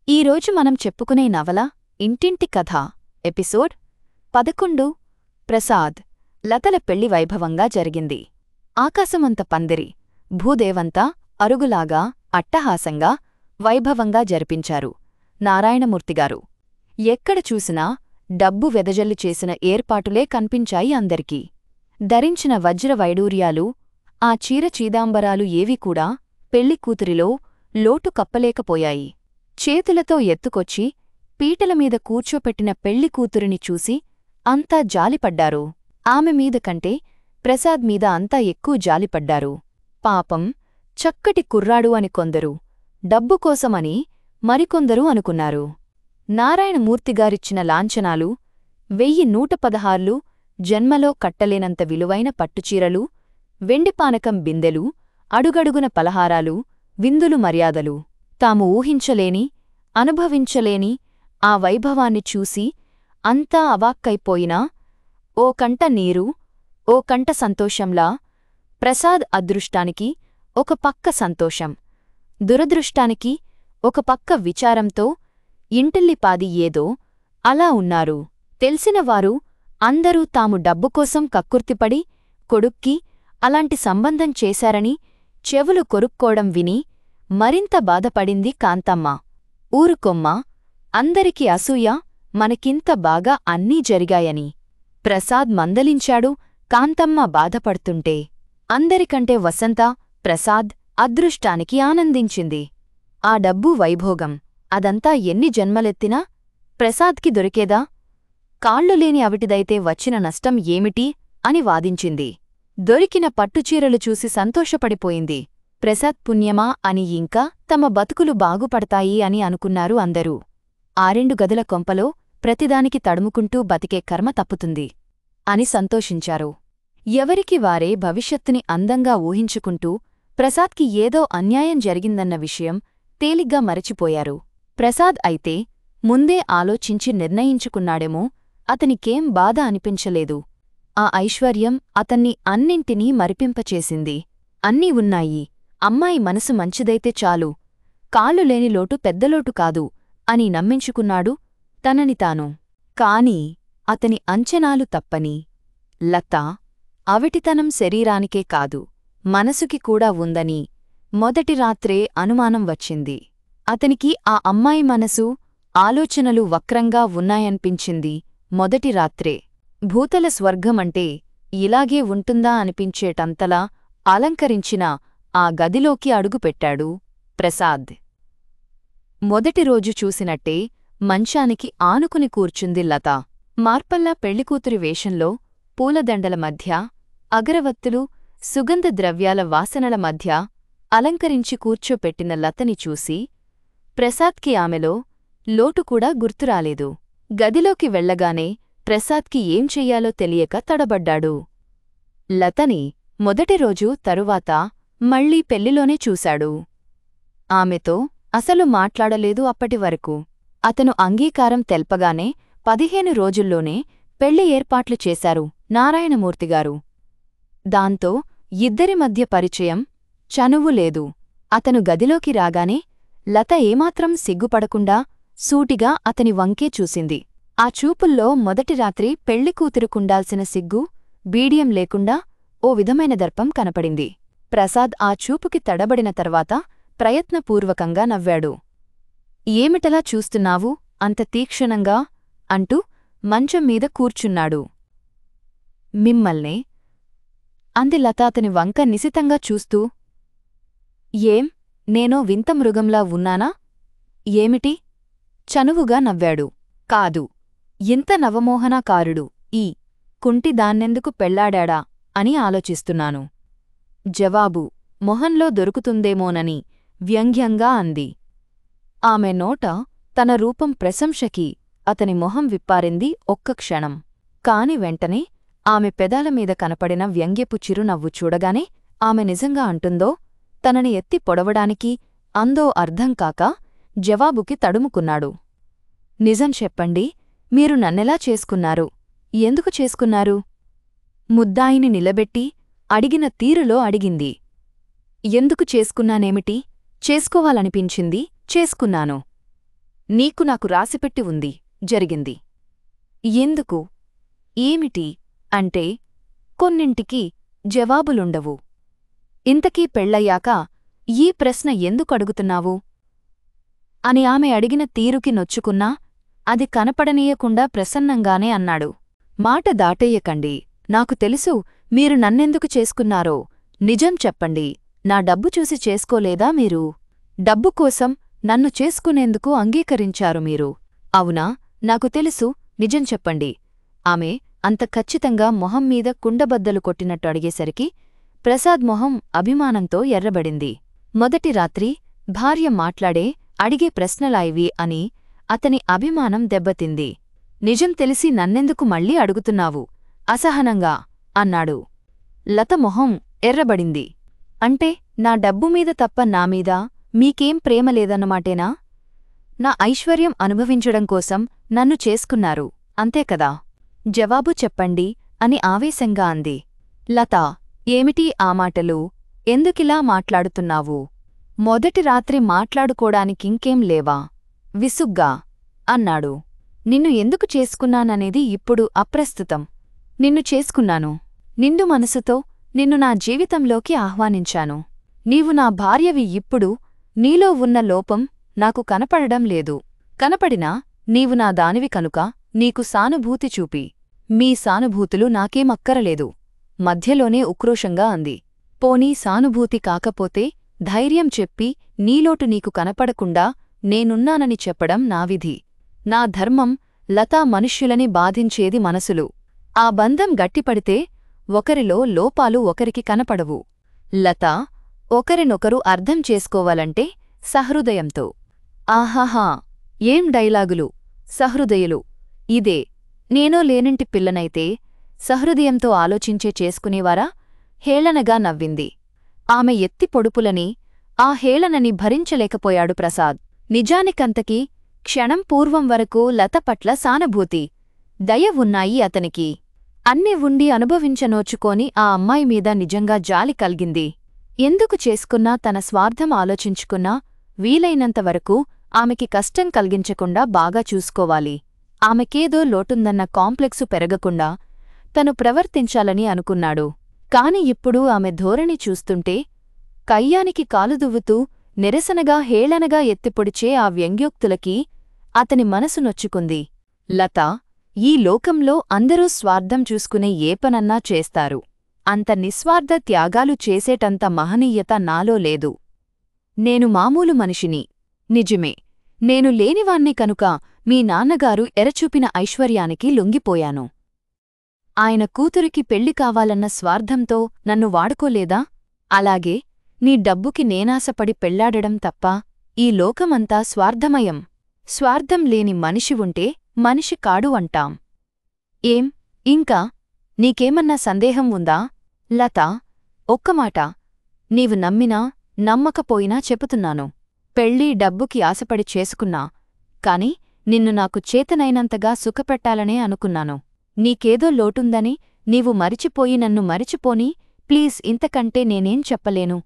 ఈరోజు మనం చెప్పుకునే నవల ఇంటింటి కథ ఎపిసోడ్ 11 ప్రసాద్. లతల పెళ్లి వైభవంగా జరిగింది. ఆకాశమంత పందిరి, భూదేవంతా అరుగులాగా అట్టహాసంగా వైభవంగా జరిపించారు నారాయణమూర్తిగారు. ఎక్కడ చూసినా డబ్బు వెదజల్లి చేసిన ఏర్పాటులే కన్పించాయి అందరికీ. ధరించిన వజ్ర వైడూర్యాలు, ఆ చీర చీదాంబరాలు ఏవీ కూడా పెళ్లికూతురిలో లోటు కప్పలేకపోయాయి. చేతులతో ఎత్తుకొచ్చి పీటలమీద కూర్చోపెట్టిన పెళ్లికూతురిని చూసి అంతా జాలిపడ్డారు. ఆమె మీద కంటే ప్రసాద్ మీద అంతా ఎక్కువ జాలిపడ్డారు. పాపం, చక్కటి కుర్రాడు అని కొందరు, డబ్బు కోసమని మరికొందరు అనుకున్నారు. నారాయణమూర్తిగారిచ్చిన లాంఛనాలు, 1116 జన్మలో కట్టలేనంత విలువైన పట్టుచీరలు, వెండిపానకం బిందెలు, అడుగడుగున పలహారాలు, విందులు మర్యాదలు. తాము ఊహించలేని, అనుభవించలేని ఆ వైభవాన్ని చూసి అంతా అవాక్కైపోయినా ఓ కంట నీరు, ఓ కంట సంతోషంలా. ప్రసాద్ అదృష్టానికి ఒక పక్క సంతోషం, దురదృష్టానికి ఒక పక్క విచారంతో ఇంటిల్లిపాది ఏదో అలా ఉన్నారు. తెలిసినవారు అందరూ తాము డబ్బుకోసం కక్కుర్తిపడి కొడుక్కి అలాంటి సంబంధం చేశారని చెవులు కొరుక్కోవడం విని మరింత బాధపడింది కాంతమ్మ. ఊరుకొమ్మా, అందరికి అసూయ, మనకింత బాగా అన్నీ జరిగాయని ప్రసాద్ మందలించాడు. కాంతమ్మ బాధపడుతుంటే అందరికంటే వసంత ప్రసాద్ అదృష్టానికి ఆనందించింది. ఆ డబ్బు వైభోగం అదంతా ఎన్ని జన్మలెత్తినా ప్రసాద్కి దొరికేదా? కాళ్లులేని అవిటిదైతే వచ్చిన నష్టం ఏమిటి అని వాదించింది. దొరికిన పట్టుచీరలు చూసి సంతోషపడిపోయింది. ప్రసాద్ పుణ్యమా అని, ఇంకా తమ బతుకులు బాగుపడతాయి అని అనుకున్నారు అందరూ. 6 గదుల కొంపలో ప్రతిదానికి తడుముకుంటూ బతికే కర్మ తప్పుతుంది అని సంతోషించారు. ఎవరికి వారే భవిష్యత్తుని అందంగా ఊహించుకుంటూ ప్రసాద్కి ఏదో అన్యాయం జరిగిందన్న విషయం తేలిగ్గా మరచిపోయారు. ప్రసాద్ అయితే ముందే ఆలోచించి నిర్ణయించుకున్నాడేమో, అతనికేం బాధ అనిపించలేదు. ఆ ఐశ్వర్యం అతన్ని అన్నింటినీ మరిపింపచేసింది. అన్నీ ఉన్నాయి, అమ్మాయి మనసు మంచిదైతే చాలు, కాళ్లులేని లోటు పెద్దలోటు కాదు అని నమ్మించుకున్నాడు తనని తాను. కాని అతని అంచనాలు తప్పని. లత అవిటితనం శరీరానికే కాదు, మనసుకి కూడా ఉందని మొదటి రాత్రే అనుమానం వచ్చింది. అతనికి ఆ అమ్మాయి మనసు, ఆలోచనలు వక్రంగా ఉన్నాయనిపించింది మొదటి రాత్రే. భూతల స్వర్గమంటే ఇలాగే ఉంటుందా అనిపించేటంతలా అలంకరించిన ఆ గదిలోకి అడుగుపెట్టాడు ప్రసాద్. మొదటి రోజు చూసినట్టే మంచానికి ఆనుకుని కూర్చుంది లత. మార్పల్లా పెళ్లికూతురి వేషంలో పూలదండల మధ్య, అగరవత్తులు, సుగంధ ద్రవ్యాల వాసనల మధ్య అలంకరించి కూర్చోపెట్టిన లతని చూసి ప్రసాద్కి ఆమెలో లోటుకూడా గుర్తురాలేదు. గదిలోకి వెళ్లగానే ప్రసాద్కి ఏం చెయ్యాలో తెలియక తడబడ్డాడు. లతని మొదటి రోజు తరువాత మళ్లీ పెళ్లిలోనే చూశాడు. ఆమెతో అసలు మాట్లాడలేదు అప్పటివరకు. అతను అంగీకారం తెల్పగానే 15 రోజుల్లోనే పెళ్లి ఏర్పాట్లు చేశారు నారాయణమూర్తిగారు. దాంతో ఇద్దరి మధ్య పరిచయం, చనువు లేదు. అతను గదిలోకి రాగానే లత ఏమాత్రం సిగ్గుపడకుండా సూటిగా అతని వంకే చూసింది. ఆ చూపుల్లో మొదటి రాత్రి పెళ్లికూతురుకుండాల్సిన సిగ్గు, బీడియం లేకుండా ఓ విధమైన దర్పం కనపడింది. ప్రసాద్ ఆ చూపుకి తడబడిన తర్వాత ప్రయత్నపూర్వకంగా నవ్వాడు. ఏమిటలా చూస్తున్నావు అంత తీక్షణంగా అంటూ మంచం మీద కూర్చున్నాడు. మిమ్మల్నే అంది లత అతని వంక నిశితంగా చూస్తూ. ఏం, నేనో వింత మృగంలా ఉన్నానా ఏమిటి? చనువుగా నవ్వాడు. కాదు, ఇంత నవమోహనాకారుడు ఈ కుంటి దాన్నెందుకు పెళ్లాడా అని ఆలోచిస్తున్నాను. జవాబు మొహంలో దొరుకుతుందేమోనని వ్యంగ్యంగా అంది. ఆమె నోట తన రూపం ప్రశంసకి అతని మొహం విప్పారింది ఒక్క క్షణం. కాని వెంటనే ఆమె పెదాలమీద కనపడిన వ్యంగ్యపు చిరునవ్వు చూడగానే ఆమె నిజంగా అంటుందో, తనని ఎత్తి పొడవడానికి అందో అర్థంకాక జవాబుకి తడుముకున్నాడు. నిజం చెప్పండి, మీరు నన్నెలా చేసుకున్నారు? ఎందుకు చేసుకున్నారు? ముద్దాయిని నిలబెట్టి అడిగిన తీరులో అడిగింది. ఎందుకు చేసుకున్నానేమిటి? చేసుకోవాలనిపించింది, చేసుకున్నాను. నీకు నాకు రాసిపెట్టి ఉంది, జరిగింది. ఎందుకు, ఏమిటి అంటే కొన్నింటికి జవాబులుండవు. ఇంతకీ పెళ్ళయ్యాక ఈ ప్రశ్న ఎందుకడుగుతున్నావు అని ఆమె అడిగిన తీరుకి నొచ్చుకున్నా అది కనపడనీయకుండా ప్రసన్నంగానే అన్నాడు. మాట దాటెయ్యకండి. నాకు తెలుసు మీరు నన్నెందుకు చేసుకున్నారో. నిజం చెప్పండి. నా డబ్బు చూసి చేసుకోలేదా మీరు? డబ్బు కోసం నన్ను చేసుకునేందుకు అంగీకరించారు మీరు. అవునా? నాకు తెలుసు. నిజం చెప్పండి. ఆమె అంత ఖచ్చితంగా మొహం మీద కుండబద్దలు కొట్టినట్టు అడిగేసరికి ప్రసాద్ మొహం అభిమానంతో ఎర్రబడింది. మొదటి రాత్రి భార్య మాట్లాడే అడిగే ప్రశ్నలాయివి అని అతని అభిమానం దెబ్బతింది. నిజం తెలిసి నన్నెందుకు మళ్ళీ అడుగుతున్నావు అసహనంగా అన్నాడు. లత మొహం ఎర్రబడింది. అంటే నా డబ్బు మీద తప్ప నామీద మీకేం ప్రేమ లేదన్నమాటేనా? నా ఐశ్వర్యం అనుభవించడం కోసం నన్ను చేసుకున్నారు, అంతేకదా? జవాబు చెప్పండి అని ఆవేశంగా అంది. లత, ఏమిటి ఆ మాటలు? ఎందుకిలా మాట్లాడుతున్నావు? మొదటి రాత్రి మాట్లాడుకోడానికింకేం లేవా? విసుగ్గా అన్నాడు. నిన్ను ఎందుకు చేసుకున్నాననేది ఇప్పుడు అప్రస్తుతం. నిన్ను చేసుకున్నాను. నిండు మనసుతో నిన్ను నా జీవితంలోకి ఆహ్వానించాను. నీవు నా భార్యవి. ఇప్పుడు నీలో ఉన్న లోపం నాకు కనపడడం లేదు. కనపడినా నీవు నా దానివి కనుక నీకు సానుభూతి చూపి. మీ సానుభూతులు నాకేమక్కరలేదు. మధ్యలోనే ఉక్రోషంగా అంది. పోనీ సానుభూతి కాకపోతే ధైర్యం చెప్పి నీలోటు నీకు కనపడకుండా నేనున్నానని చెప్పడం నా విధి. నా ధర్మం. లతా, మనుష్యులని బాధించేది మనసులు. ఆ బంధం గట్టిపడితే ఒకరిలో లోపాలు ఒకరికి కనపడవు. లతా, ఒకరినొకరు అర్థం చేసుకోవాలంటే సహృదయంతో. ఆహాహా, ఏం డైలాగులు! సహృదయులు! ఇదే నేనో లేనింటి పిల్లనైతే సహృదయంతో ఆలోచించే చేసుకునేవారా? హేళనగా నవ్వింది. ఆమె ఎత్తి పొడుపులని, ఆ హేళనని భరించలేకపోయాడు ప్రసాద్. నిజానికంతకీ క్షణం పూర్వం వరకు లత పట్ల సానుభూతి, దయ ఉన్నాయి అతనికి. అన్ని ఉండి అనుభవించనోచుకోని ఆ అమ్మాయి మీద నిజంగా జాలి కల్గింది. ఎందుకు చేసుకున్నా తన స్వార్థం ఆలోచించుకున్నా వీలైనంతవరకు ఆమెకి కష్టం కలిగించకుండా బాగా చూసుకోవాలి. ఆమెకేదో లోటుందన్న కాంప్లెక్సు పెరగకుండా తను ప్రవర్తించాలని అనుకున్నాడు. కాని ఇప్పుడు ఆమె ధోరణి చూస్తుంటే కయ్యానికి కాలుదువ్వుతూ నిరసనగా హేళనగా ఎత్తిపొడిచే ఆ వ్యంగ్యోక్తులకి అతని మనసు నొచ్చుకుంది. లత, ఈ లోకంలో అందరూ స్వార్థం చూసుకునే ఏ పనన్నా చేస్తారు. అంత నిస్వార్థ త్యాగాలు చేసేటంత మహనీయత నాలో లేదు. నేను మామూలు మనిషిని. నిజమే, నేను లేనివాణ్ణి కనుక మీ నాన్నగారు ఎరచూపిన ఐశ్వర్యానికి లొంగిపోయాను. ఆయన కూతురికి పెళ్లి కావాలన్న స్వార్థంతో నన్ను వాడుకోలేదా? అలాగే నీ డబ్బుకి నేనాశపడి పెళ్లాడడం తప్ప ఈ లోకమంతా స్వార్థమయం. స్వార్థం లేని మనిషి ఉంటే మనిషి కాడు అంటాం. ఏం ఇంకా నీకేమన్నా సందేహం ఉందా? లత, ఒక్కమాట. నీవు నమ్మినా నమ్మకపోయినా చెబుతున్నాను. పెళ్ళి డబ్బుకి ఆశపడి చేసుకున్నా, కాని నిన్ను నాకు చేతనైనంతగా సుఖపెట్టాలనే అనుకున్నాను. నీకేదో లోటుందని నీవు మరిచిపోయి నన్ను మరిచిపోని ప్లీజ్, ఇంతకంటే నేనేం చెప్పలేను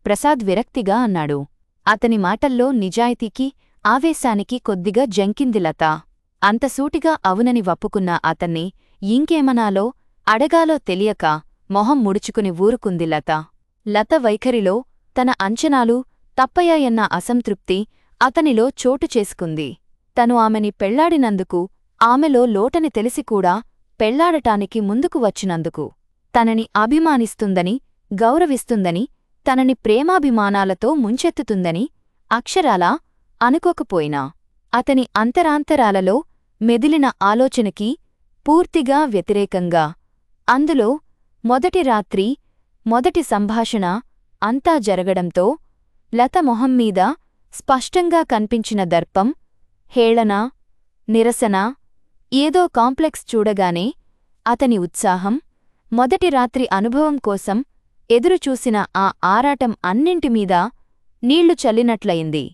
ప్రసాద్ విరక్తిగా అన్నాడు. అతని మాటల్లో నిజాయితీకి ఆవేశానికి కొద్దిగా జంకింది లత. అంత సూటిగా అవునని వప్పుకున్న అతన్ని ఇంకేమనాలో అడగాలో తెలియక మొహం ముడుచుకుని ఊరుకుంది లత. లత వైఖరిలో తన అంచనాలు తప్పయాయన్న అసంతృప్తి అతనిలో చోటు చేసుకుంది. తను ఆమెని పెళ్లాడినందుకు, ఆమెలో లోటని తెలిసికూడా పెళ్లాడటానికి ముందుకు వచ్చినందుకు, తనని అభిమానిస్తుందని, గౌరవిస్తుందని, తనని ప్రేమాభిమానాలతో ముంచెత్తుతుందని అక్షరాలా అనుకోకపోయినా అతని అంతరాంతరాలలో మెదిలిన ఆలోచనకి పూర్తిగా వ్యతిరేకంగా, అందులో మొదటి రాత్రి మొదటి సంభాషణ అంతా జరగడంతో లత మొహంమీద స్పష్టంగా కన్పించిన దర్పం, హేళన, నిరసన, ఏదో కాంప్లెక్స్ చూడగానే అతని ఉత్సాహం, మొదటి రాత్రి అనుభవం కోసం ఎదురుచూసిన ఆ ఆరాటం అన్నింటిమీద నీళ్లు చల్లినట్లయింది.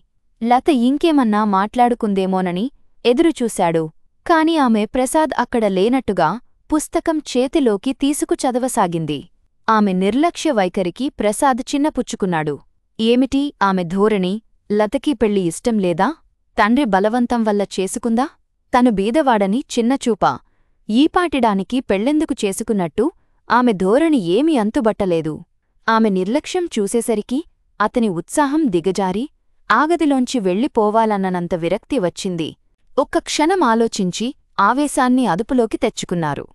లత ఇంకేమన్నా మాట్లాడుకుందేమోనని ఎదురుచూశాడు. కాని ఆమె ప్రసాద్ అక్కడ లేనట్టుగా పుస్తకం చేతిలోకి తీసుకు చదవసాగింది. ఆమె నిర్లక్ష్య వైఖరికి ప్రసాద్ చిన్నపుచ్చుకున్నాడు. ఏమిటి ఆమె ధోరణి? లతకీ పెళ్లి ఇష్టం లేదా? తండ్రి బలవంతం వల్ల చేసుకుందా? తను బీదవాడని చిన్నచూపా? ఈపాటిడానికి పెళ్ళెందుకు చేసుకున్నట్టు ఆమె ధోరణి ఏమీ అంతుబట్టలేదు. ఆమె నిర్లక్ష్యం చూసేసరికి అతని ఉత్సాహం దిగజారి ఆగదిలోంచి వెళ్ళిపోవాలన్ననంత విరక్తి వచ్చింది. ఒక్క క్షణం ఆలోచించి ఆవేశాన్ని అదుపులోకి తెచ్చుకున్నారు.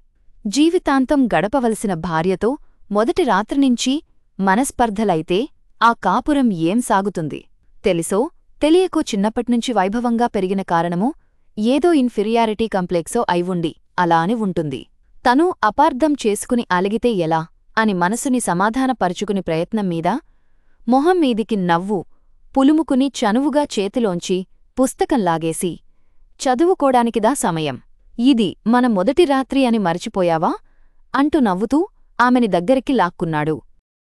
జీవితాంతం గడపవలసిన భార్యతో మొదటి రాత్రినుంచి మనస్పర్ధలైతే ఆ కాపురం ఏం సాగుతుంది? తెలిసో తెలియకో చిన్నప్పట్నుంచి వైభవంగా పెరిగిన కారణమో ఏదో ఇన్ఫీరియారిటీ కంప్లెక్సో అయివుండి అలా అని ఉంటుంది. తనూ అపార్థం చేసుకుని అలిగితే ఎలా అని మనసుని సమాధానపరుచుకుని ప్రయత్నం మీద మొహం మీదికి నవ్వు పులుముకుని చనువుగా చేతిలోంచి పుస్తకం లాగేసి, చదువుకోడానికిదా సమయం? ఇది మన మొదటి రాత్రి అని మరచిపోయావా అంటూ నవ్వుతూ ఆమెని దగ్గరికి లాక్కున్నాడు.